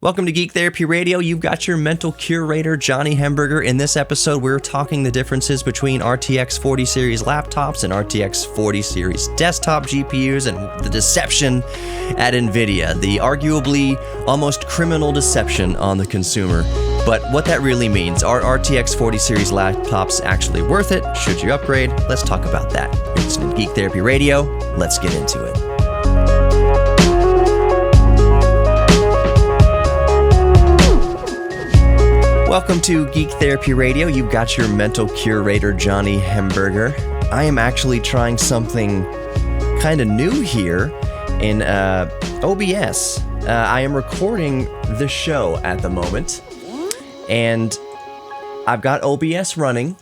Welcome to Geek Therapy Radio. You've got your mental curator, Johnny Hemberger. In this episode, we're talking the differences between RTX 40 series laptops and RTX 40 series desktop GPUs and the deception at Nvidia, the arguably almost criminal deception on the consumer. But what that really means, are RTX 40 series laptops actually worth it? Should you upgrade? Let's talk about that. You're listening to Geek Therapy Radio. Let's get into it. Welcome to Geek Therapy Radio. You've got your mental curator, Johnny Hemberger. I am actually trying something kind of new here in OBS. I am recording the show at the moment, and I've got OBS running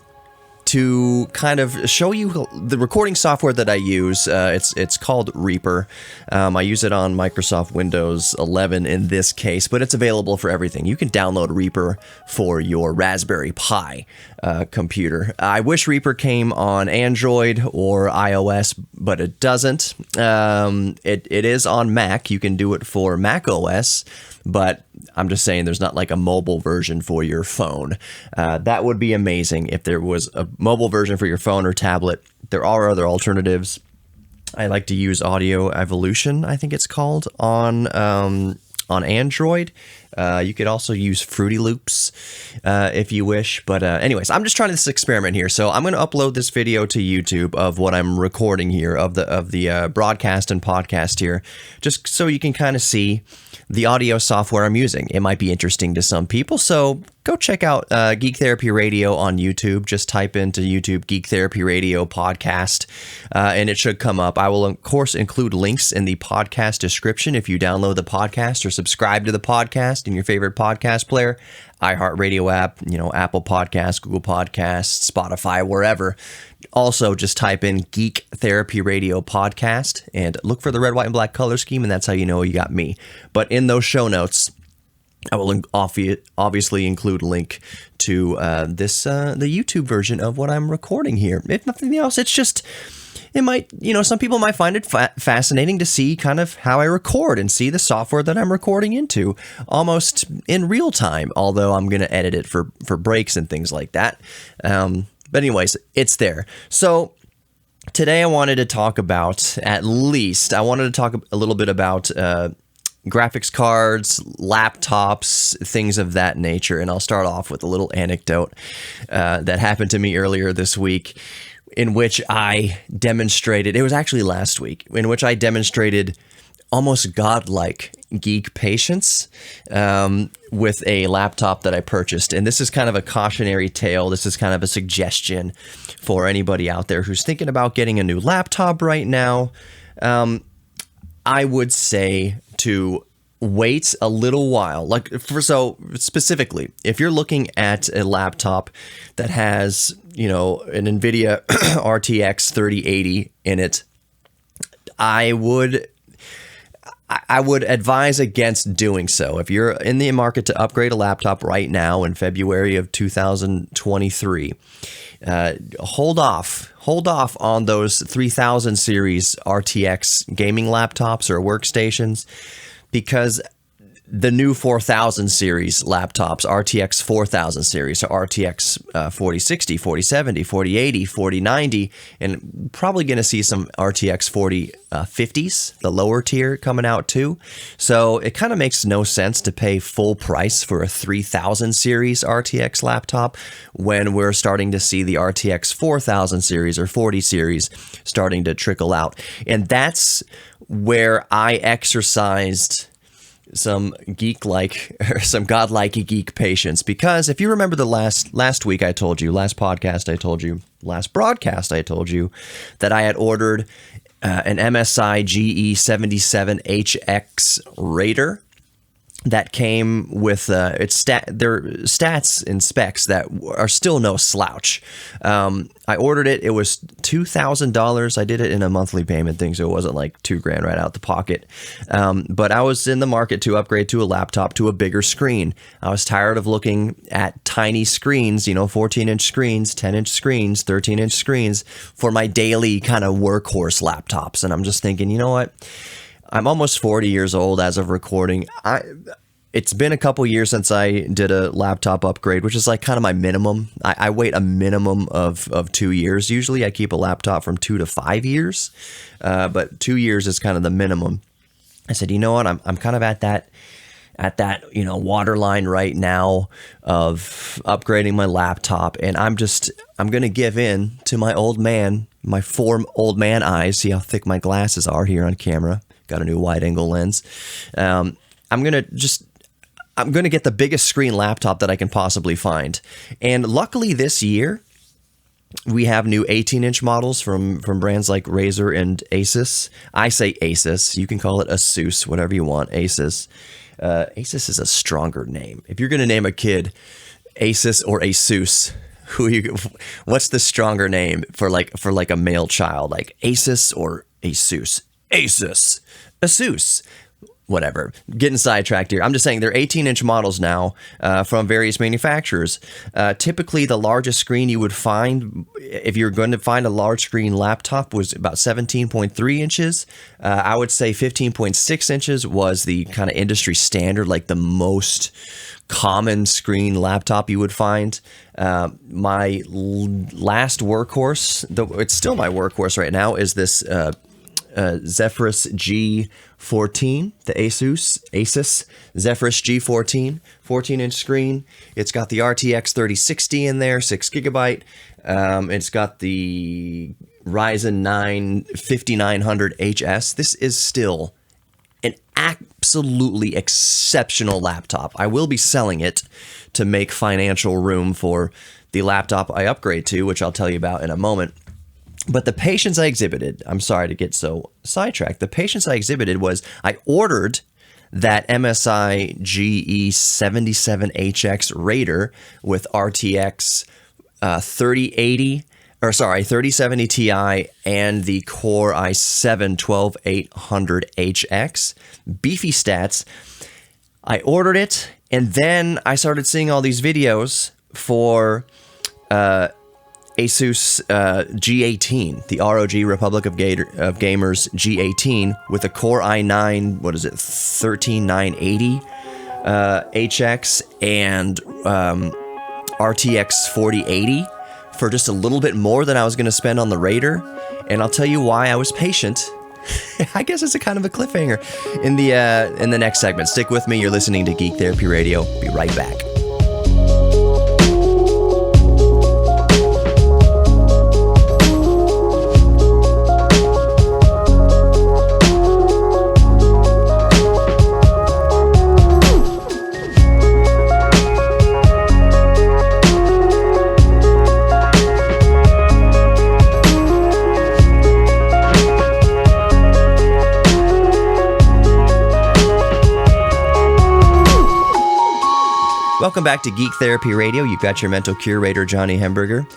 to kind of show you the recording software that I use. It's called Reaper. I use it on Microsoft Windows 11 in this case, but it's available for everything. You can download Reaper for your Raspberry Pi computer. I wish Reaper came on Android or iOS, but it doesn't. It is on Mac. You can do it for Mac OS, but I'm just saying there's not like a mobile version for your phone. That would be amazing if there was a mobile version for your phone or tablet. There are other alternatives. I like to use Audio Evolution, I think it's called, on Android. You could also use Fruity Loops if you wish. But anyways, I'm just trying this experiment here. So I'm going to upload this video to YouTube of what I'm recording here, of the broadcast and podcast here, just so you can kind of see the audio software I'm using. It might be interesting to some people, so go check out Geek Therapy Radio on YouTube. Just type into YouTube Geek Therapy Radio podcast, and it should come up. I will, of course, include links in the podcast description if you download the podcast or subscribe to the podcast in your favorite podcast player, iHeartRadio app, Apple Podcasts, Google Podcasts, Spotify, wherever. Also, just type in Geek Therapy Radio podcast and look for the red, white, and black color scheme, and that's how you know you got me. But in those show notes, I will obviously include a link to the YouTube version of what I'm recording here. If nothing else, it's just, it might, some people might find it fascinating to see kind of how I record and see the software that I'm recording into almost in real time, although I'm going to edit it for breaks and things like that. But anyways, it's there. So today I wanted to talk about, a little bit about graphics cards, laptops, things of that nature. And I'll start off with a little anecdote that happened to me earlier this week, in which I demonstrated, it was actually last week, in which I demonstrated almost godlike geek patience with a laptop that I purchased. And this is kind of a cautionary tale. This is kind of a suggestion for anybody out there who's thinking about getting a new laptop right now. I would say to wait a little while. So specifically, if you're looking at a laptop that has, an Nvidia RTX 3080 in it, I would advise against doing so. If you're in the market to upgrade a laptop right now in February of 2023, hold off on those 3000 series RTX gaming laptops or workstations, because the new 4000 series laptops, RTX 4000 series, or RTX 4060, 4070, 4080, 4090, and probably going to see some RTX 4050s, the lower tier, coming out too. So it kind of makes no sense to pay full price for a 3000 series RTX laptop when we're starting to see the RTX 4000 series or 40 series starting to trickle out. And that's where I exercised some godlike geek patience, because if you remember the last broadcast I told you that I had ordered an MSI GE77HX Raider that came with their stats and specs that are still no slouch. I ordered it. It was $2,000. I did it in a monthly payment thing, so it wasn't like $2,000 right out the pocket. But I was in the market to upgrade to a laptop to a bigger screen. I was tired of looking at tiny screens, 14-inch screens, 10-inch screens, 13-inch screens for my daily kind of workhorse laptops. And I'm just thinking, you know what? I'm almost 40 years old as of recording. it's been a couple years since I did a laptop upgrade, which is like kind of my minimum. I wait a minimum of 2 years. Usually I keep a laptop from 2 to 5 years, but 2 years is kind of the minimum. I said, you know what, I'm kind of at that waterline right now of upgrading my laptop, and I'm going to give in to my old man, my 4 old man eyes. See how thick my glasses are here on camera. Got a new wide angle lens. I'm going to get the biggest screen laptop that I can possibly find. And luckily this year, we have new 18-inch models from brands like Razer and Asus. I say Asus. You can call it Asus, whatever you want. Asus. Asus is a stronger name. If you're going to name a kid Asus or Asus, what's the stronger name for like a male child? Like Asus or Asus? Asus. Asus. Whatever. Getting sidetracked here. I'm just saying they're 18-inch models now from various manufacturers. Typically, the largest screen you would find, if you're going to find a large screen laptop, was about 17.3 inches. I would say 15.6 inches was the kind of industry standard, like the most common screen laptop you would find. My last workhorse, though it's still my workhorse right now, is this Zephyrus G14, the Asus Zephyrus G14, 14-inch screen. It's got the RTX 3060 in there, 6 gigabyte. It's got the Ryzen 9 5900HS. This is still an absolutely exceptional laptop. I will be selling it to make financial room for the laptop I upgrade to, which I'll tell you about in a moment. But the patience I exhibited, I'm sorry to get so sidetracked. The patience I exhibited was I ordered that MSI GE77HX Raider with RTX 3070 Ti and the Core i7 12800HX. Beefy stats. I ordered it, and then I started seeing all these videos for Asus G18, the ROG Republic of Gamers G18 with a Core i9, 13980 HX and RTX 4080 for just a little bit more than I was going to spend on the Raider. And I'll tell you why I was patient. I guess it's a kind of a cliffhanger in the next segment. Stick with me. You're listening to Geek Therapy Radio. Be right back. Welcome back to Geek Therapy Radio. You've got your mental curator, Johnny Hemberger.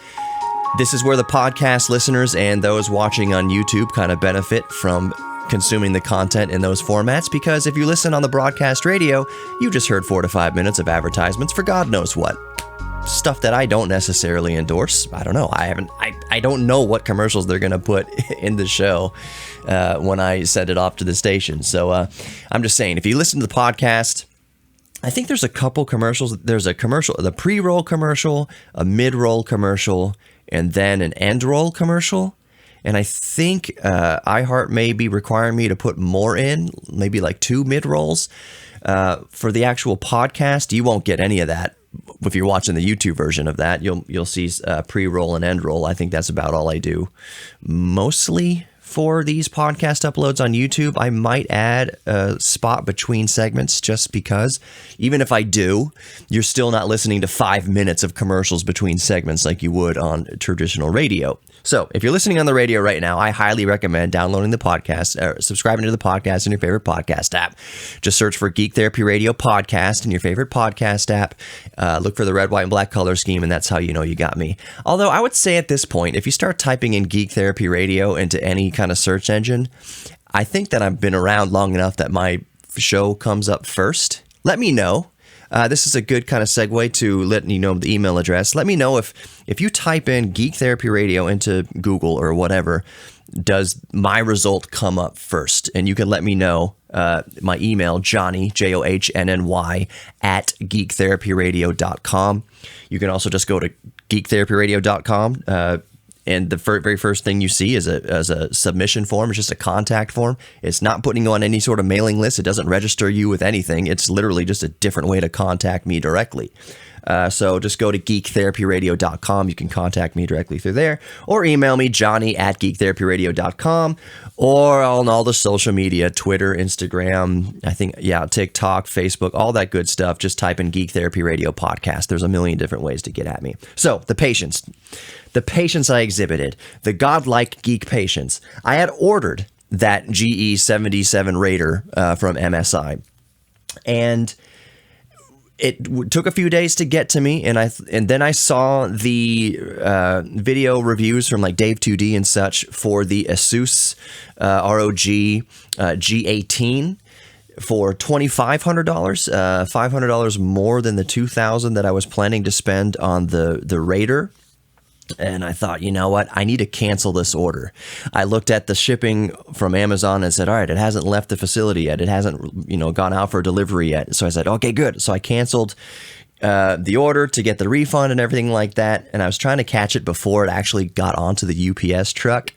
This is where the podcast listeners and those watching on YouTube kind of benefit from consuming the content in those formats, because if you listen on the broadcast radio, you just heard 4 to 5 minutes of advertisements for God knows what. Stuff that I don't necessarily endorse. I don't know. I don't know what commercials they're going to put in the show when I send it off to the station. So I'm just saying, if you listen to the podcast, I think there's a couple commercials. There's a commercial, the pre-roll commercial, a mid-roll commercial, and then an end-roll commercial. And I think iHeart may be requiring me to put more in, maybe like 2 mid-rolls. For the actual podcast, you won't get any of that. If you're watching the YouTube version of that, you'll see pre-roll and end-roll. I think that's about all I do. Mostly for these podcast uploads on YouTube, I might add a spot between segments just because. Even if I do, you're still not listening to 5 minutes of commercials between segments like you would on traditional radio. So if you're listening on the radio right now, I highly recommend downloading the podcast, or subscribing to the podcast in your favorite podcast app. Just search for Geek Therapy Radio Podcast in your favorite podcast app. Look for the red, white, and black color scheme, and that's how you know you got me. Although I would say at this point, if you start typing in Geek Therapy Radio into any kind of search engine, I think that I've been around long enough that my show comes up first. Let me know. This is a good kind of segue to letting you know the email address. Let me know if you type in Geek Therapy Radio into Google or whatever, does my result come up first? And you can let me know my email, Johnny, Johnny, at geektherapyradio.com. You can also just go to geektherapyradio.com, and the very first thing you see is a submission form. It's just a contact form. It's not putting you on any sort of mailing list. It doesn't register you with anything. It's literally just a different way to contact me directly. So just go to geektherapyradio.com. You can contact me directly through there, or email me, Johnny at geektherapyradio.com, or on all the social media, Twitter, Instagram, TikTok, Facebook, all that good stuff. Just type in Geek Therapy Radio Podcast. There's a million different ways to get at me. So the patience I exhibited, the godlike geek patience. I had ordered that GE77 Raider from MSI, and it took a few days to get to me, and then I saw the video reviews from like Dave 2D and such for the Asus ROG G18 for $2,500, $500 more than the $2,000 that I was planning to spend on the Raider. And I thought, you know what? I need to cancel this order. I looked at the shipping from Amazon and said, all right, it hasn't left the facility yet. It hasn't, gone out for delivery yet. So I said, okay, good. So I canceled the order to get the refund and everything like that. And I was trying to catch it before it actually got onto the UPS truck.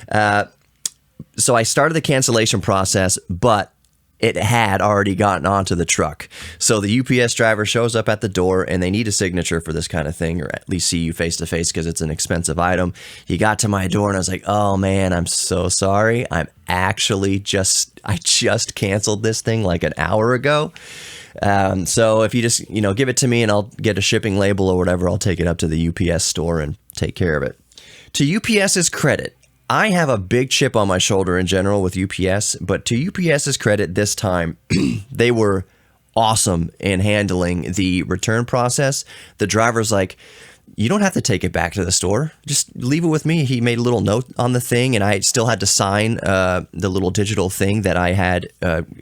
So I started the cancellation process, but it had already gotten onto the truck. So the UPS driver shows up at the door, and they need a signature for this kind of thing, or at least see you face to face because it's an expensive item. He got to my door, and I was like, oh man, I'm so sorry. I just canceled this thing like an hour ago. So if you just, give it to me and I'll get a shipping label or whatever, I'll take it up to the UPS store and take care of it. To UPS's credit, I have a big chip on my shoulder in general with UPS, but to UPS's credit this time, they were awesome in handling the return process. The driver's like, you don't have to take it back to the store. Just leave it with me. He made a little note on the thing, and I still had to sign the little digital thing that I had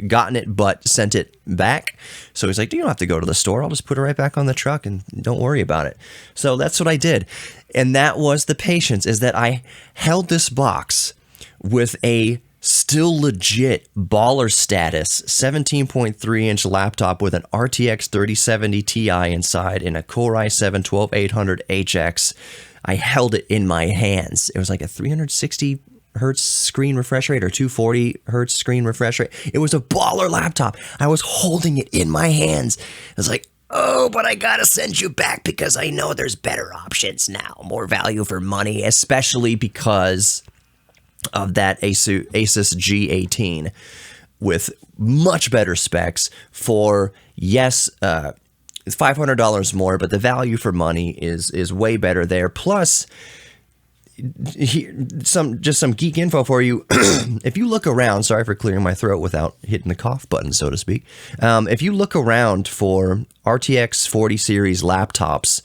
gotten it but sent it back. So he's like, you don't have to go to the store. I'll just put it right back on the truck and don't worry about it. So that's what I did. And that was the patience, is that I held this box with a still legit baller status 17.3-inch laptop with an RTX 3070 Ti inside and a Core i7-12800HX. I held it in my hands. It was like a 360 hertz screen refresh rate or 240 hertz screen refresh rate. It was a baller laptop. I was holding it in my hands. I was like, oh, but I gotta send you back because I know there's better options now, more value for money, especially because of that Asus G18 with much better specs for, yes, $500 more, but the value for money is way better there. Plus, some geek info for you. If you look around, sorry for clearing my throat without hitting the cough button, so to speak. If you look around for RTX 40 series laptops,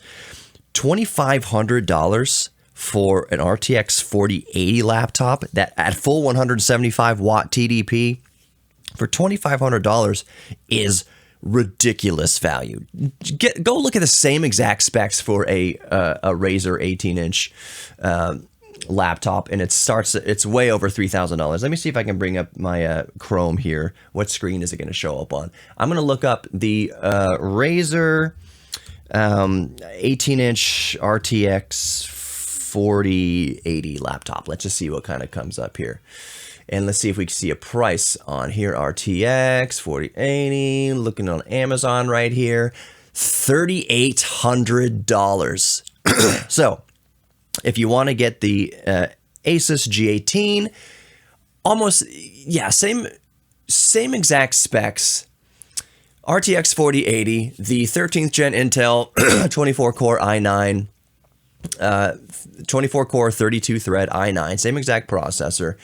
$2,500 for an RTX 4080 laptop that at full 175 watt TDP for $2,500 is ridiculous value. Go look at the same exact specs for a Razer 18-inch laptop, and it's way over $3,000. Let me see if I can bring up my Chrome here. What screen is it going to show up on? I'm going to look up the Razer 18-inch RTX 4080 laptop. Let's just see what kind of comes up here. And let's see if we can see a price on here. RTX 4080, looking on Amazon right here, $3,800. So if you want to get the Asus G18, almost, yeah, same exact specs. RTX 4080, the 13th gen Intel 24-core i9, 24-core 32-thread i9, same exact processor.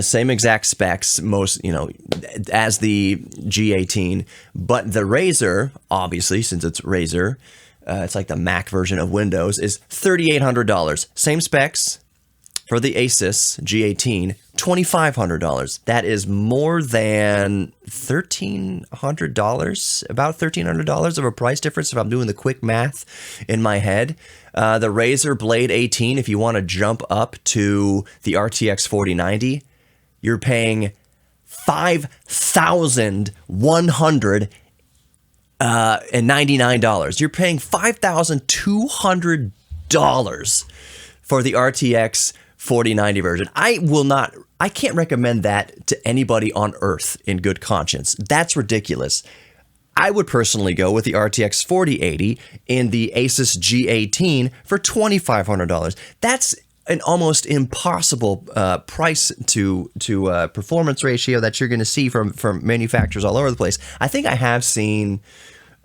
Same exact specs, as the G18, but the Razer, obviously, since it's Razer, it's like the Mac version of Windows, is $3,800. Same specs for the Asus G18, $2,500. That is more than $1,300, about $1,300 of a price difference if I'm doing the quick math in my head. The Razer Blade 18, if you want to jump up to the RTX 4090, you're paying $5,199. You're paying $5,200 for the RTX 4090 version. I can't recommend that to anybody on earth in good conscience. That's ridiculous. I would personally go with the RTX 4080 in the Asus G18 for $2,500. That's an almost impossible price to performance ratio that you're going to see from manufacturers all over the place. I think I have seen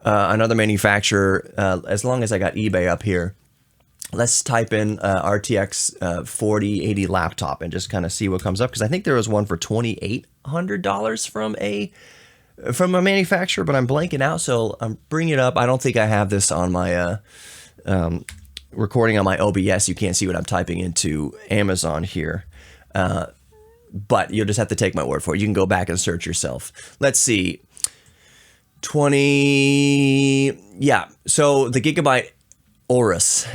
another manufacturer, as long as I got eBay up here. Let's type in RTX 4080 laptop and just kind of see what comes up, because I think there was one for $2,800 from a manufacturer, but I'm blanking out, so I'm bringing it up. I don't think I have this on my recording on my OBS. You can't see what I'm typing into Amazon here, but you'll just have to take my word for it. You can go back and search yourself. Let's see. So the Gigabyte Aorus,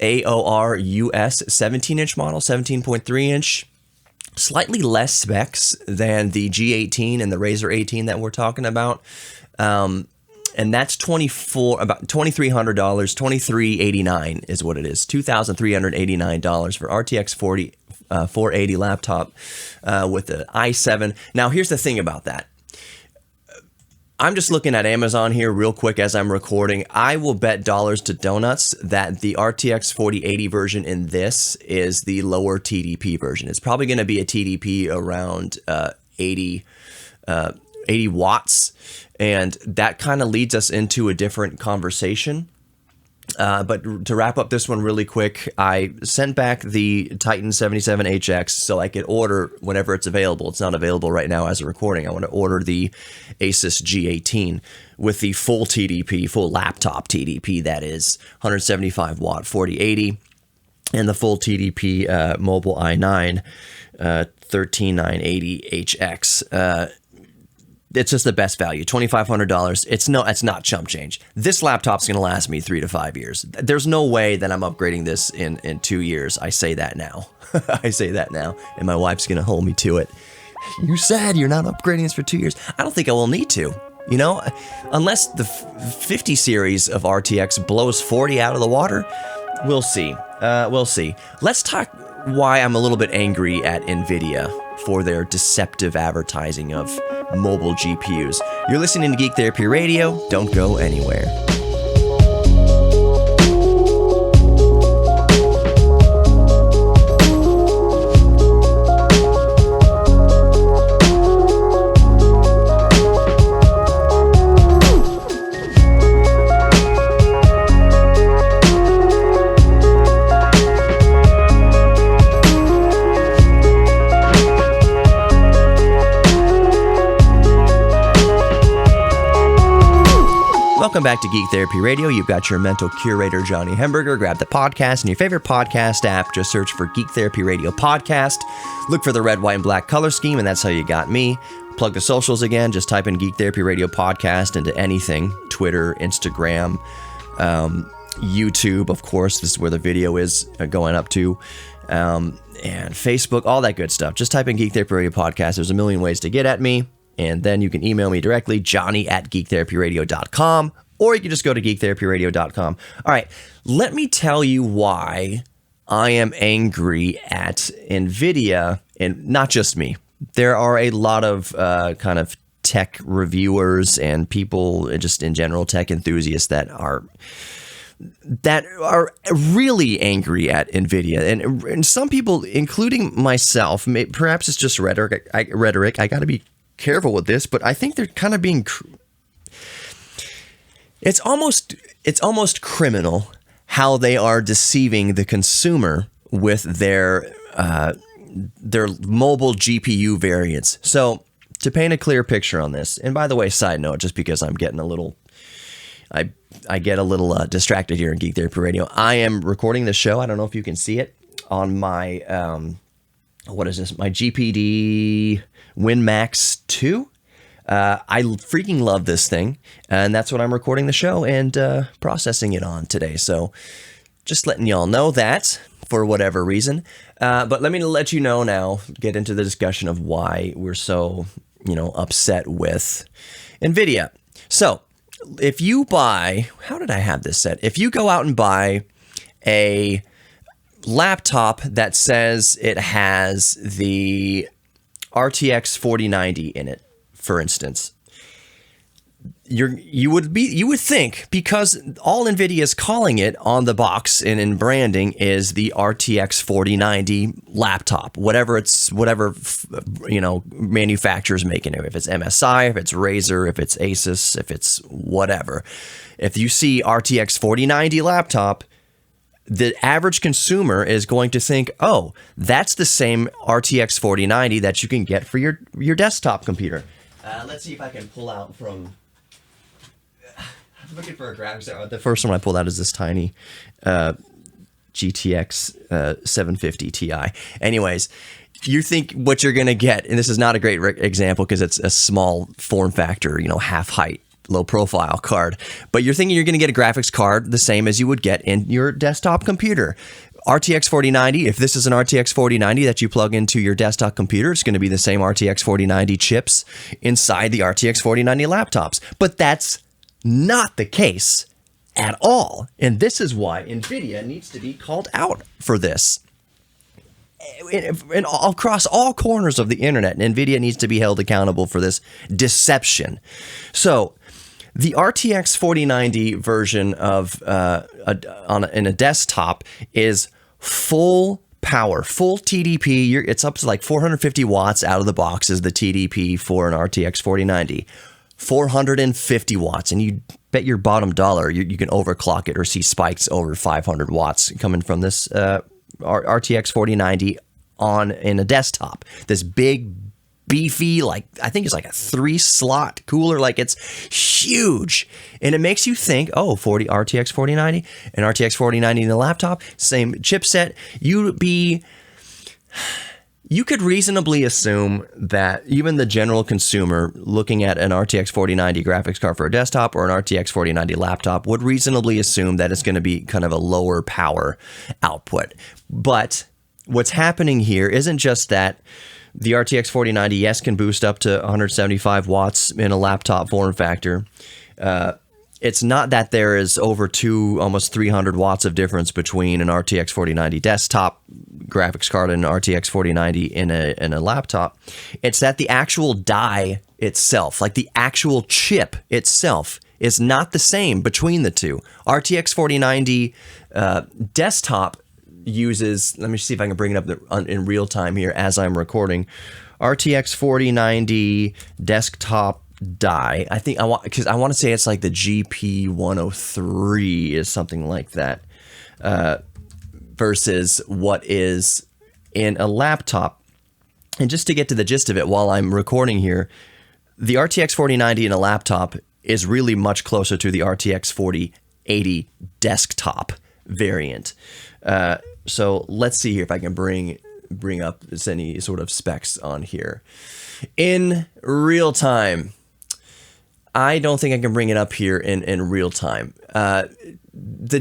AORUS 17-inch model, 17.3-inch, slightly less specs than the G18 and the Razer 18 that we're talking about. And that's about $2,300, $2,389 is what it is, $2,389 for RTX 480 laptop with the i7. Now, here's the thing about that. I'm just looking at Amazon here real quick as I'm recording. I will bet dollars to donuts that the RTX 4080 version in this is the lower TDP version. It's probably going to be a TDP around 80 watts, and that kind of leads us into a different conversation. But to wrap up this one really quick, I sent back the Titan 77HX so I could order whenever it's available. It's not available right now as a recording. I want to order the Asus G18 with the full TDP, full laptop TDP, that is 175 watt 4080, and the full TDP mobile i9 13980HX. It's just the best value, $2,500. It's not chump change. This laptop's going to last me 3 to 5 years. There's no way that I'm upgrading this in 2 years. I say that now. I say that now, and my wife's going to hold me to it. You said you're not upgrading this for 2 years. I don't think I will need to. You know, unless the 50 series of RTX blows 40 out of the water, we'll see. We'll see. Let's talk why I'm a little bit angry at Nvidia for their deceptive advertising of mobile GPUs. You're listening to Geek Therapy Radio. Don't go anywhere. Welcome back to Geek Therapy Radio. You've got your mental curator, Johnny Hemberger. Grab the podcast in your favorite podcast app. Just search for Geek Therapy Radio Podcast. Look for the red, white, and black color scheme, and that's how you got me. Plug the socials again. Just type in Geek Therapy Radio Podcast into anything. Twitter, Instagram, YouTube, of course. This is where the video is going up to. And Facebook, all that good stuff. Just type in Geek Therapy Radio Podcast. There's a million ways to get at me. And then you can email me directly, johnny@geektherapyradio.com, or you can just go to geektherapyradio.com. All right, let me tell you why I am angry at Nvidia, and not just me. There are a lot of kind of tech reviewers and people just in general, tech enthusiasts that are really angry at Nvidia, and some people, including myself, perhaps it's just rhetoric. I got to be careful with this, but I think they're kind of being. It's almost criminal how they are deceiving the consumer with their mobile GPU variants. So to paint a clear picture on this, and by the way, side note, just because I'm getting a little, I get a little distracted here in Geek Therapy Radio. I am recording the show. I don't know if you can see it on my what is this? My GPD WinMax 2. I freaking love this thing, and that's what I'm recording the show and processing it on today. So just letting y'all know that. for whatever reason. But let me let you know now, get into the discussion of why we're so, upset with Nvidia. So if you buy, how did I have this set? If you go out and buy a laptop that says it has the RTX 4090 in it, for instance, you would think, because all Nvidia is calling it on the box and in branding is the RTX 4090 laptop, whatever manufacturer's making it. If it's MSI, if it's Razer, if it's Asus, if it's whatever. If you see RTX 4090 laptop, the average consumer is going to think, oh, that's the same RTX 4090 that you can get for your desktop computer. Let's see if I can pull out from... I'm looking for a graphics. The first one I pulled out is this tiny GTX 750 Ti. Anyways, you think what you're going to get, and this is not a great example because it's a small form factor, half height, low profile card, but you're thinking you're going to get a graphics card the same as you would get in your desktop computer. RTX 4090, if this is an RTX 4090 that you plug into your desktop computer, it's going to be the same RTX 4090 chips inside the RTX 4090 laptops. But that's not the case at all. And this is why Nvidia needs to be called out for this. And across all corners of the internet, Nvidia needs to be held accountable for this deception. So the RTX 4090 version of in a desktop is full power, full TDP. It's up to like 450 watts out of the box is the TDP for an RTX 4090. 450 watts, and you bet your bottom dollar you can overclock it or see spikes over 500 watts coming from this RTX 4090 in a desktop. This big, beefy, I think it's like a 3-slot cooler, it's huge, and it makes you think, oh, RTX 4090 and RTX 4090 in the laptop, same chipset. You could reasonably assume that even the general consumer looking at an RTX 4090 graphics card for a desktop or an RTX 4090 laptop would reasonably assume that it's going to be kind of a lower power output. But what's happening here isn't just that the RTX 4090, yes, can boost up to 175 watts in a laptop form factor. It's not that there is over almost 300 watts of difference between an RTX 4090 desktop graphics card and an RTX 4090 in a laptop. It's that the actual die itself, the actual chip itself, is not the same between the two. RTX 4090 desktop uses, let me see if I can bring it up in real time here as I'm recording. RTX 4090 desktop die. I think I want to say it's like the GP103 is something like that, versus what is in a laptop. And just to get to the gist of it while I'm recording here, the RTX 4090 in a laptop is really much closer to the RTX 4080 desktop variant. So let's see here if I can bring up any sort of specs on here. In real time, I don't think I can bring it up here in real time. The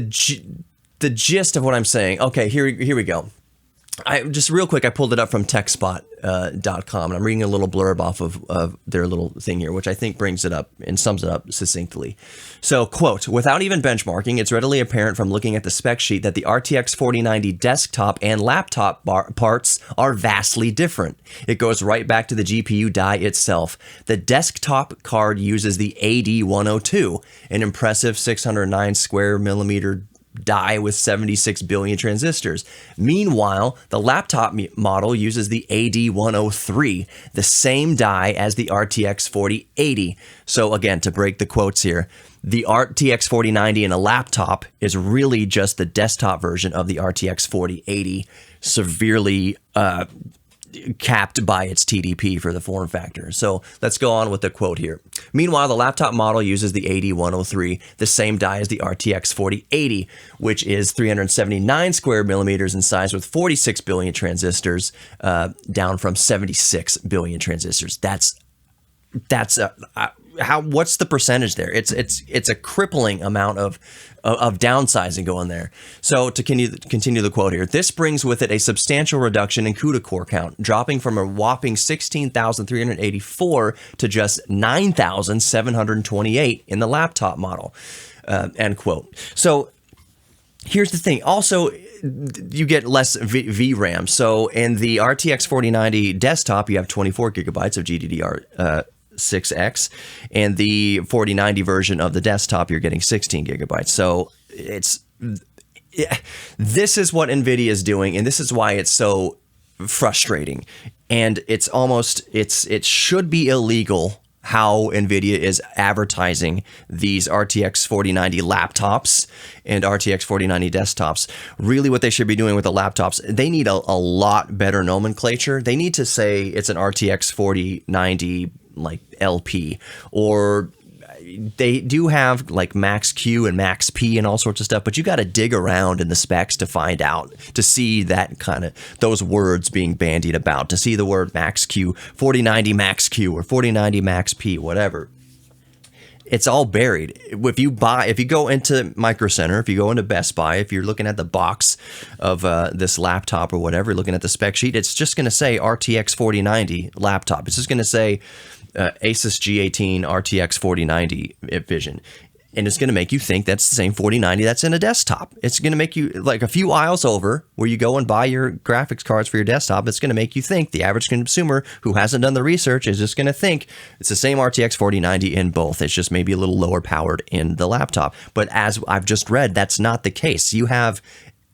gist of what I'm saying. Okay, here we go. Just real quick, I pulled it up from techspot.com, and I'm reading a little blurb off of their little thing here, which I think brings it up and sums it up succinctly. So, quote, without even benchmarking, it's readily apparent from looking at the spec sheet that the RTX 4090 desktop and laptop parts are vastly different. It goes right back to the GPU die itself. The desktop card uses the AD102, an impressive 609 square millimeter die with 76 billion transistors. Meanwhile, the laptop model uses the AD103, the same die as the RTX 4080. So again, to break the quotes here, the RTX 4090 in a laptop is really just the desktop version of the RTX 4080, severely capped by its TDP for the form factor. So let's go on with the quote here. Meanwhile, the laptop model uses the AD103, the same die as the RTX 4080, which is 379 square millimeters in size with 46 billion transistors, down from 76 billion transistors. What's the percentage there? It's a crippling amount of of downsizing going there. So to continue the quote here, this brings with it a substantial reduction in CUDA core count, dropping from a whopping 16,384 to just 9,728 in the laptop model, end quote. So here's the thing. Also, you get less VRAM. So in the RTX 4090 desktop, you have 24 gigabytes of GDDR6X, and the 4090 version of the desktop, you're getting 16 gigabytes. So this is what Nvidia is doing, and this is why it's so frustrating. And it should be illegal how Nvidia is advertising these RTX 4090 laptops and RTX 4090 desktops. Really what they should be doing with the laptops, they need a lot better nomenclature. They need to say it's an RTX 4090 like LP, or they do have like Max Q and Max P and all sorts of stuff, but you got to dig around in the specs to find out, to see that kind of those words being bandied about, to see the word Max Q, 4090 Max Q or 4090 Max P, whatever. It's all buried. If you go into Micro Center, if you go into Best Buy, if you're looking at the box of this laptop or whatever, looking at the spec sheet, it's just going to say RTX 4090 laptop. It's just going to say Asus G18 RTX 4090 Vision. And it's going to make you think that's the same 4090 that's in a desktop. It's going to make you, like a few aisles over where you go and buy your graphics cards for your desktop, it's going to make you think, the average consumer who hasn't done the research is just going to think it's the same RTX 4090 in both. It's just maybe a little lower powered in the laptop. But as I've just read, that's not the case. You have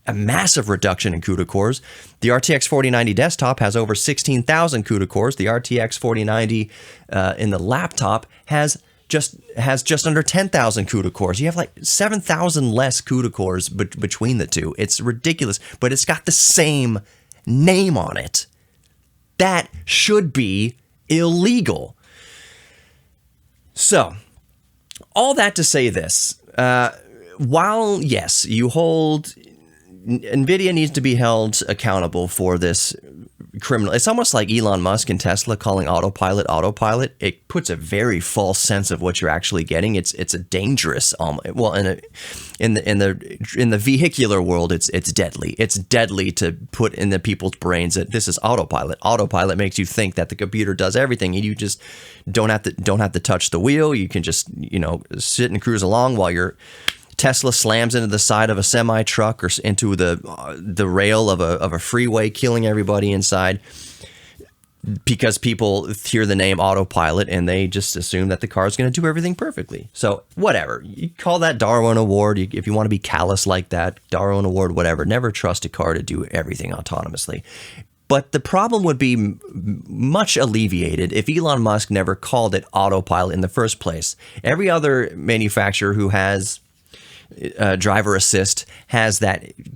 a massive reduction in CUDA cores. The RTX 4090 desktop has over 16,000 CUDA cores. The RTX 4090 in the laptop has just under 10,000 CUDA cores. You have like 7,000 less CUDA cores between the two. It's ridiculous, but it's got the same name on it. That should be illegal. So, all that to say this, while yes, Nvidia needs to be held accountable for this criminal. It's almost like Elon Musk and Tesla calling autopilot. It puts a very false sense of what you're actually getting. It's a dangerous, well, in the vehicular world, it's deadly. It's deadly to put in the people's brains that this is autopilot. Autopilot makes you think that the computer does everything, and you just don't have to touch the wheel. You can just sit and cruise along while your Tesla slams into the side of a semi truck or into the rail of a freeway, killing everybody inside, because people hear the name autopilot and they just assume that the car is going to do everything perfectly. So whatever, you call that Darwin Award. If you want to be callous like that, Darwin Award, whatever. Never trust a car to do everything autonomously. But the problem would be much alleviated if Elon Musk never called it autopilot in the first place. Every other manufacturer who has driver assist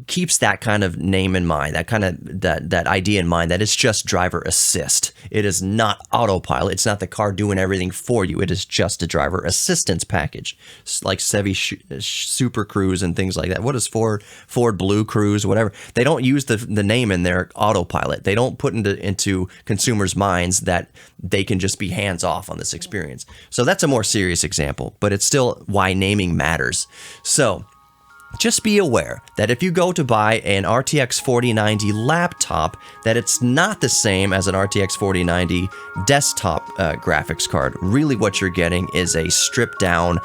keeps that kind of name in mind, that idea in mind, that it's just driver assist. It is not autopilot. It's not the car doing everything for you. It is just a driver assistance package, like Chevy Super Cruise and things like that. What is Ford Blue Cruise, whatever? They don't use the name in their autopilot. They don't put into consumers' minds that they can just be hands off on this experience. So that's a more serious example, but it's still why naming matters. So just be aware that if you go to buy an RTX 4090 laptop, that it's not the same as an RTX 4090 desktop graphics card. Really what you're getting is a stripped down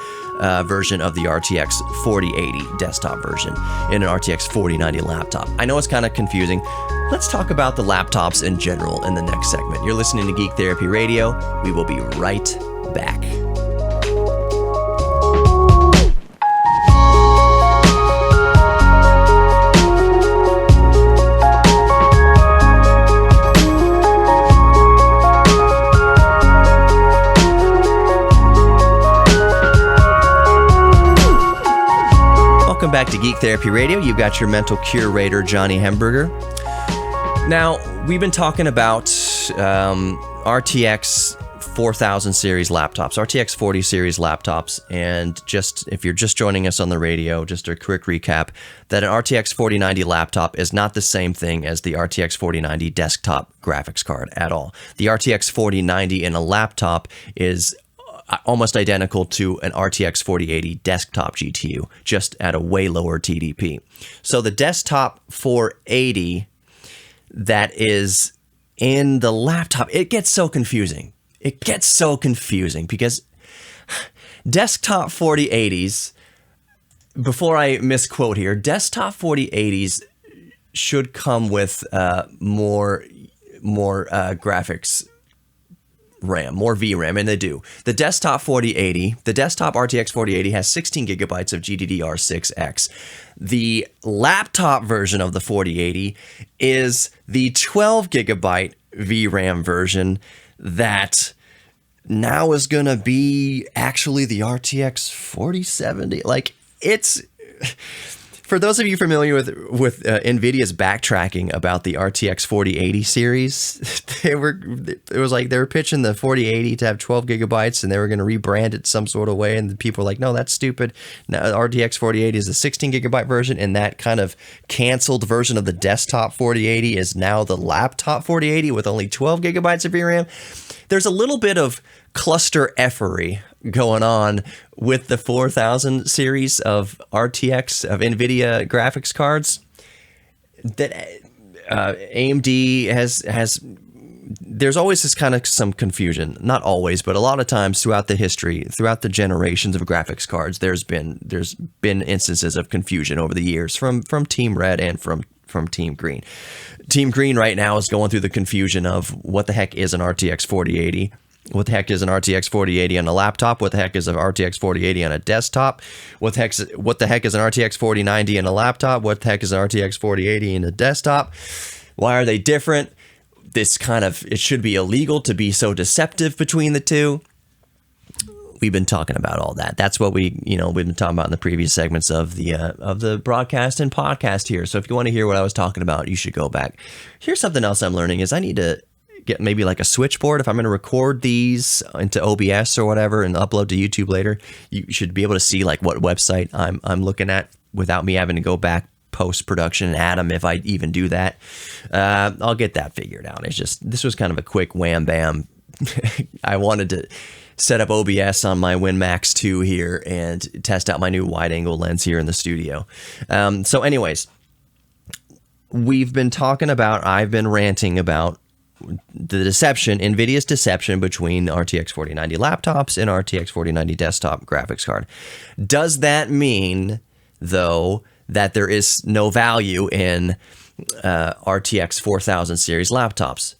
version of the RTX 4080 desktop version in an RTX 4090 laptop. I know it's kind of confusing. Let's talk about the laptops in general in the next segment. You're listening to Geek Therapy Radio. We will be right back. Welcome back to Geek Therapy Radio. You've got your mental curator, Johnny Hemberger. Now, we've been talking about RTX 4000 series laptops, RTX 40 series laptops, and just if you're just joining us on the radio, just a quick recap, that an RTX 4090 laptop is not the same thing as the RTX 4090 desktop graphics card at all. The RTX 4090 in a laptop is almost identical to an RTX 4080 desktop GTU, just at a way lower TDP. So the desktop 480 that is in the laptop, it gets so confusing. It gets so confusing because desktop 4080s, before I misquote here, desktop 4080s should come with more graphics RAM, more VRAM, and they do. The desktop 4080, the desktop RTX 4080 has 16 gigabytes of GDDR6X. The laptop version of the 4080 is the 12 gigabyte VRAM version that now is going to be actually the RTX 4070. Like, it's... For those of you familiar with Nvidia's backtracking about the RTX 4080 series, it was like they were pitching the 4080 to have 12 gigabytes and they were going to rebrand it some sort of way, and the people were like, no, that's stupid. Now RTX 4080 is the 16 gigabyte version, and that kind of canceled version of the desktop 4080 is now the laptop 4080 with only 12 gigabytes of VRAM. There's a little bit of cluster effery going on with the 4000 series of RTX, of Nvidia graphics cards, that AMD has there's always this kind of some confusion. Not always, but a lot of times throughout the history, throughout the generations of graphics cards, there's been instances of confusion over the years from Team Red and from Team Green. Team Green right now is going through the confusion of what the heck is an RTX 4080. What the heck is an RTX 4080 on a laptop? What the heck is an RTX 4080 on a desktop? What the heck is an RTX 4090 on a laptop? What the heck is an RTX 4080 in a desktop? Why are they different? It should be illegal to be so deceptive between the two. We've been talking about all that. That's what we've been talking about in the previous segments of the broadcast and podcast here. So if you want to hear what I was talking about, you should go back. Here's something else I'm learning is I need to get maybe like a switchboard. If I'm going to record these into OBS or whatever and upload to YouTube later, you should be able to see like what website I'm looking at without me having to go back post-production and add them if I even do that. I'll get that figured out. It's just, this was kind of a quick wham bam. I wanted to set up OBS on my WinMax 2 here and test out my new wide angle lens here in the studio. So anyways, I've been ranting about the deception, Nvidia's deception between RTX 4090 laptops and RTX 4090 desktop graphics card. Does that mean, though, that there is no value in RTX 4000 series laptops?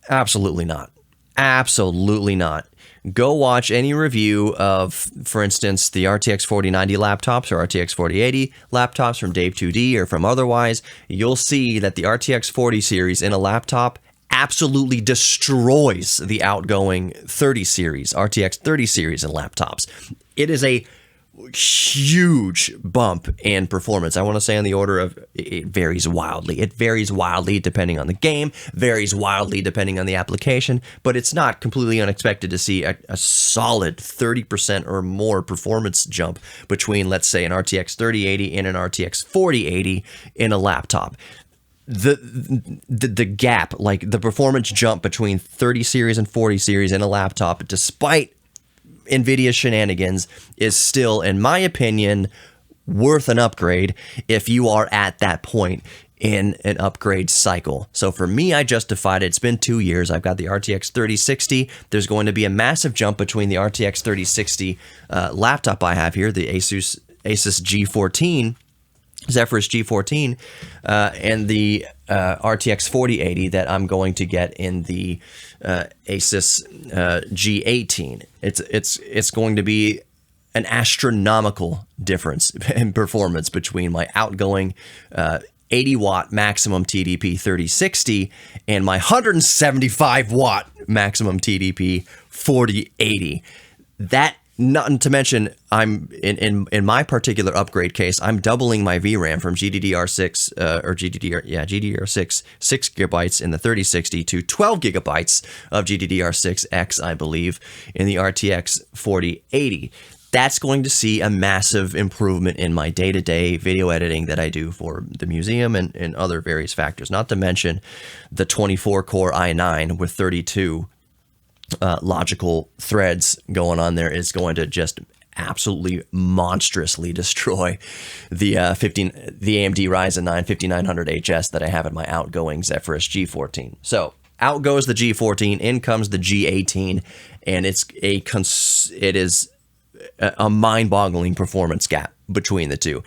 Absolutely not. Absolutely not. Go watch any review of, for instance, the RTX 4090 laptops or RTX 4080 laptops from Dave 2D or from otherwise. You'll see that the RTX 40 series in a laptop absolutely destroys the outgoing 30 series, RTX 30 series in laptops. It is a huge bump in performance. I want to say on the order of, it varies wildly. It varies wildly depending on the game, varies wildly depending on the application, but it's not completely unexpected to see a solid 30% or more performance jump between, let's say, an RTX 3080 and an RTX 4080 in a laptop. The gap, like the performance jump between 30 series and 40 series in a laptop, despite Nvidia's shenanigans, is still, in my opinion, worth an upgrade if you are at that point in an upgrade cycle. So for me, I justified it. It's been 2 years. I've got the RTX 3060. There's going to be a massive jump between the RTX 3060 laptop I have here, the Asus G14, Zephyrus G14, and the RTX 4080 that I'm going to get in the Asus G18. It's going to be an astronomical difference in performance between my outgoing 80 watt maximum TDP 3060 and my 175 watt maximum TDP 4080. That, not to mention, I'm in my particular upgrade case, I'm doubling my VRAM from GDDR6 GDDR6 6 gigabytes in the 3060 to 12 gigabytes of GDDR6X, I believe, in the RTX 4080. That's going to see a massive improvement in my day-to-day video editing that I do for the museum and other various factors. Not to mention the 24-core i9 with 32 logical threads going on there is going to just absolutely monstrously destroy the AMD Ryzen 9 5900HS that I have in my outgoing Zephyrus G14. So out goes the G14, in comes the G18, and it is a mind-boggling performance gap between the two,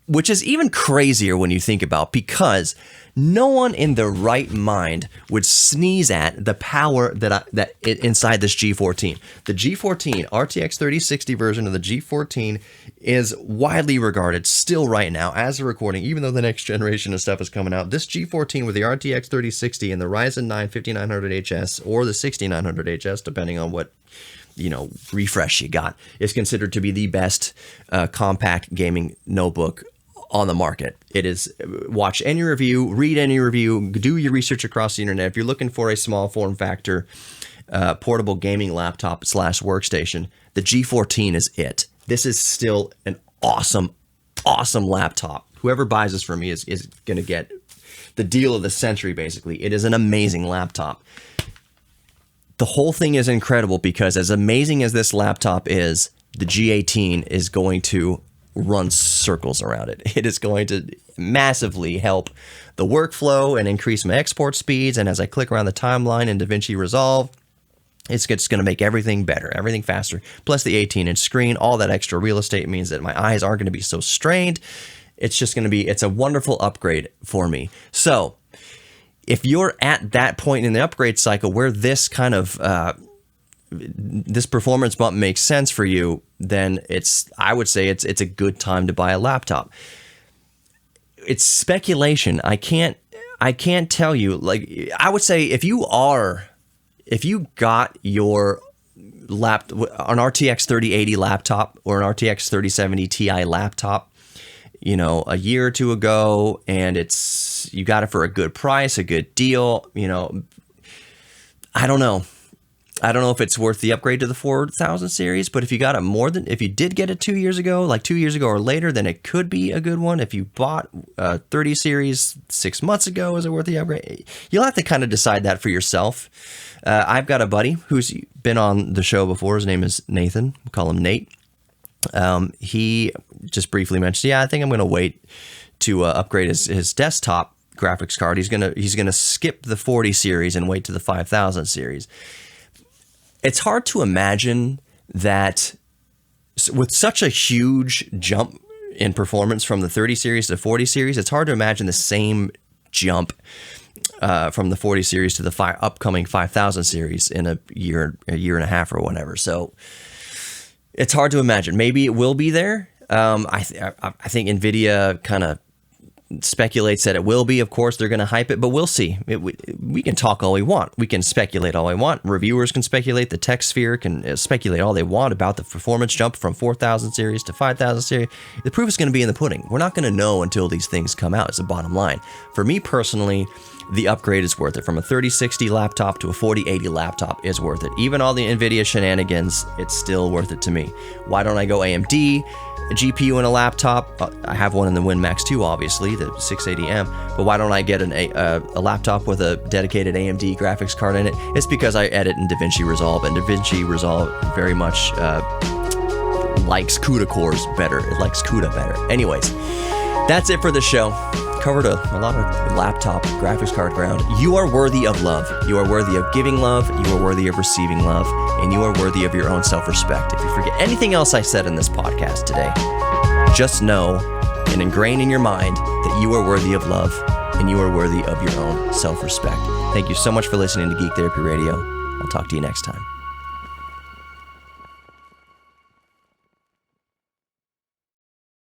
which is even crazier when you think about, because no one in their right mind would sneeze at the power that inside this G14. The G14 RTX 3060 version of the G14 is widely regarded still right now as a recording, even though the next generation of stuff is coming out. This G14 with the RTX 3060 and the Ryzen 9 5900HS or the 6900HS, depending on what refresh you got, is considered to be the best compact gaming notebook on the market. It is, watch any review, read any review, do your research across the internet. If you're looking for a small form factor portable gaming laptop / workstation, the G14 is it. This is still an awesome laptop. Whoever buys this from me is going to get the deal of the century, basically. It is an amazing laptop. The whole thing is incredible because as amazing as this laptop is, the G18 is going to run circles around it. It is going to massively help the workflow and increase my export speeds. And as I click around the timeline in DaVinci Resolve, it's just going to make everything better, everything faster. Plus the 18-inch screen, all that extra real estate means that my eyes aren't going to be so strained. It's just going to be, it's a wonderful upgrade for me. So if you're at that point in the upgrade cycle where this kind of this performance bump makes sense for you, then I would say it's a good time to buy a laptop. It's speculation. I can't tell you. Like, I would say if you got your an RTX 3080 laptop or an RTX 3070 Ti laptop, a year or two ago, and you got it for a good price, a good deal, I don't know. I don't know if it's worth the upgrade to the 4000 series, but if you got it if you did get it 2 years ago, like 2 years ago or later, then it could be a good one. If you bought a 30 series 6 months ago, is it worth the upgrade? You'll have to kind of decide that for yourself. I've got a buddy who's been on the show before. His name is Nathan. We'll call him Nate. He just briefly mentioned, I think I'm going to wait to upgrade his desktop graphics card. He's gonna skip the 40 series and wait to the 5000 series. It's hard to imagine that with such a huge jump in performance from the 30 series to the 40 series, it's hard to imagine the same jump from the 40 series to the upcoming 5000 series in a year and a half or whatever. So it's hard to imagine. Maybe it will be there. I think Nvidia kind of speculates that it will be. Of course, they're going to hype it, but we'll see. We can talk all we want. We can speculate all we want. Reviewers can speculate. The tech sphere can speculate all they want about the performance jump from 4000 series to 5000 series. The proof is going to be in the pudding. We're not going to know until these things come out. It's the bottom line. For me personally, the upgrade is worth it. From a 3060 laptop to a 4080 laptop is worth it. Even all the Nvidia shenanigans, it's still worth it to me. Why don't I go AMD? A GPU in a laptop? I have one in the WinMax 2, obviously, the 680M, but why don't I get a laptop with a dedicated AMD graphics card in it? It's because I edit in DaVinci Resolve, and DaVinci Resolve very much likes CUDA cores better. It likes CUDA better. Anyways, that's it for the show. Covered a lot of laptop graphics card ground. You are worthy of love. You are worthy of giving love. You are worthy of receiving love. And you are worthy of your own self-respect. If you forget anything else I said in this podcast today, just know and ingrain in your mind that you are worthy of love and you are worthy of your own self-respect. Thank you so much for listening to Geek Therapy Radio. I'll talk to you next time.